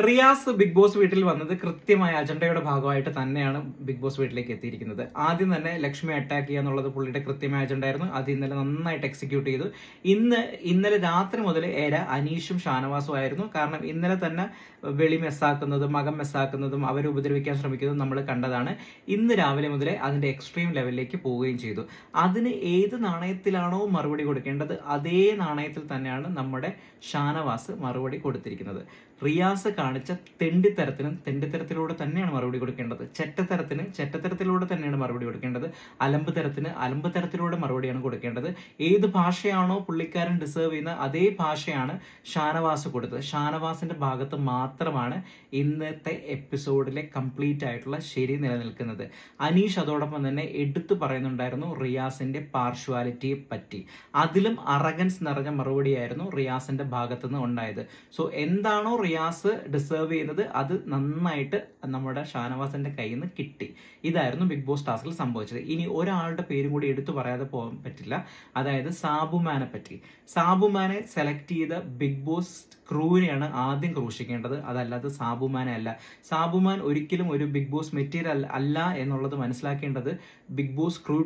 Riyas big boss വീട്ടിൽ വന്നത് കൃത്യമായ അജണ്ടയുടെ ഭാഗമായിട്ട് തന്നെയാണ് ബിഗ് ബോസ് വീട്ടിലേക്ക് എത്തിയിരിക്കുന്നത്. ആദ്യം തന്നെ ലക്ഷ്മി അറ്റാക്ക് ചെയ്യുക എന്നുള്ളത് പുള്ളിയുടെ കൃത്യമായ അജണ്ട ആയിരുന്നു. അത് ഇന്നലെ നന്നായിട്ട് എക്സിക്യൂട്ട് ചെയ്തു. ഇന്നലെ രാത്രി മുതൽ അനീഷും ഷാനവാസും ആയിരുന്നു. കാരണം ഇന്നലെ തന്നെ വെളി മെസ്സാക്കുന്നതും മകം മെസ്സാക്കുന്നതും അവരെ ഉപദ്രവിക്കാൻ ശ്രമിക്കുന്നതും നമ്മൾ കണ്ടതാണ്. ഇന്ന് രാവിലെ മുതലേ അതിന്റെ എക്സ്ട്രീം ലെവലിലേക്ക് പോവുകയും ചെയ്തു. അതിന് ഏത് നാണയത്തിലാണോ മറുപടി കൊടുക്കേണ്ടത് അതേ നാണയത്തിൽ തന്നെയാണ് നമ്മുടെ ഷാനവാസ് മറുപടി കൊടുത്തിരിക്കുന്നത്. റിയാസ് കാണിച്ച തെണ്ടിത്തരത്തിലൂടെ തന്നെയാണ് മറുപടി കൊടുക്കേണ്ടത്. ചെറ്റത്തരത്തിലൂടെ തന്നെയാണ് മറുപടി കൊടുക്കേണ്ടത്. അലമ്പ് തരത്തിലൂടെ മറുപടിയാണ് കൊടുക്കേണ്ടത്. ഏത് ഭാഷയാണോ പുള്ളിക്കാരൻ ഡിസേർവ് ചെയ്യുന്നത് അതേ ഭാഷയാണ് ഷാനവാസ് കൊടുത്തത്. ഷാനവാസിന്റെ ഭാഗത്ത് മാത്രമാണ് ഇന്നത്തെ എപ്പിസോഡിലെ കംപ്ലീറ്റ് ആയിട്ടുള്ള ശരി നിലനിൽക്കുന്നത്. അനീഷ് അതോടൊപ്പം തന്നെ എടുത്തു പറയുന്നുണ്ടായിരുന്നു റിയാസിന്റെ പാർഷ്വാലിറ്റിയെ പറ്റി. അതിലും അറഗൻസ് നിറഞ്ഞ മറുപടിയായിരുന്നു റിയാസിന്റെ ഭാഗത്തുനിന്ന് ഉണ്ടായത്. സോ എന്താണോ റിയാസ് ഡിസേർവ് ചെയ്യുന്നത് അത് നന്നായിട്ട് നമ്മുടെ ഷാനവാസിന്റെ കയ്യിൽ നിന്ന് കിട്ടി. ഇതായിരുന്നു ബിഗ് ബോസ് ടാസ്കിൽ സംഭവിച്ചത്. ഇനി ഒരാളുടെ പേരും കൂടി എടുത്തു പറയാതെ പോകാൻ പറ്റില്ല. അതായത് സാബുമാനെ പറ്റി. സാബുമാനെ സെലക്ട് ചെയ്ത ബിഗ് ബോസ് ക്രൂവിനെയാണ് ആദ്യം ക്രൂശിക്കേണ്ടത്, അതല്ലാതെ സാബുമാനെ അല്ല. സാബുമാൻ ഒരിക്കലും ഒരു ബിഗ് ബോസ് മെറ്റീരിയൽ അല്ല എന്നുള്ളത് മനസ്സിലാക്കേണ്ടത് ബിഗ് ബോസ് ക്രൂ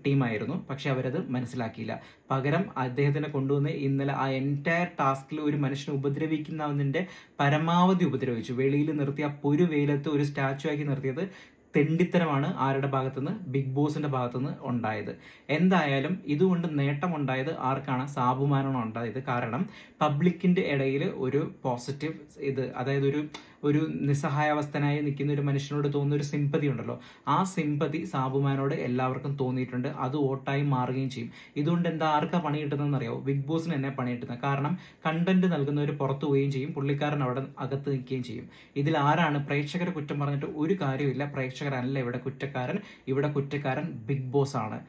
ടീമായിരുന്നു. പക്ഷെ അവരത് മനസ്സിലാക്കിയില്ല. പകരം അദ്ദേഹത്തിനെ കൊണ്ടുവന്ന് ഇന്നലെ ആ എൻറ്റയർ ടാസ്കിൽ ഒരു മനുഷ്യനെ ഉപദ്രവിക്കുന്നതിന്റെ പരമാവധി ഉപദ്രവിച്ചു. വെളിയിൽ നിർത്തിയ പൊരു വെയിലത്ത് ഒരു സ്റ്റാച്ചു ആക്കി നിർത്തിയത് തെണ്ടിത്തരമാണ് ആരുടെ ഭാഗത്തുനിന്ന്? ബിഗ് ബോസിന്റെ ഭാഗത്തുനിന്ന് ഉണ്ടായത്. എന്തായാലും ഇതുകൊണ്ട് നേട്ടമുണ്ടായത് ആർക്കാണ്? സാബുമാനാണ് ഉണ്ടായത്. കാരണം പബ്ലിക്കിന്റെ ഇടയിൽ ഒരു പോസിറ്റീവ് അതായത് ഒരു നിസ്സഹായാവസ്ഥനായി നിൽക്കുന്ന ഒരു മനുഷ്യനോട് തോന്നുന്ന ഒരു സിമ്പതി ഉണ്ടല്ലോ, ആ സിമ്പതി സാബുമാനോട് എല്ലാവർക്കും തോന്നിയിട്ടുണ്ട്. അത് വോട്ടായി മാറുകയും ചെയ്യും. ഇതുകൊണ്ട് ആർക്കാ പണി കിട്ടുന്നതെന്ന് അറിയാമോ? ബിഗ് ബോസിന് തന്നെ പണി കിട്ടുന്നത്. കാരണം കണ്ടന്റ് നൽകുന്നവർ പുറത്തു പോവുകയും ചെയ്യും, പുള്ളിക്കാരൻ അവിടെ അകത്ത് നിൽക്കുകയും ചെയ്യും. ഇതിൽ ആരാണ്? പ്രേക്ഷകരെ കുറ്റം പറഞ്ഞിട്ട് ഒരു കാര്യമില്ല. പ്രേക്ഷകരല്ല ഇവിടെ കുറ്റക്കാരൻ. ഇവിടെ കുറ്റക്കാരൻ ബിഗ് ബോസ് ആണ്.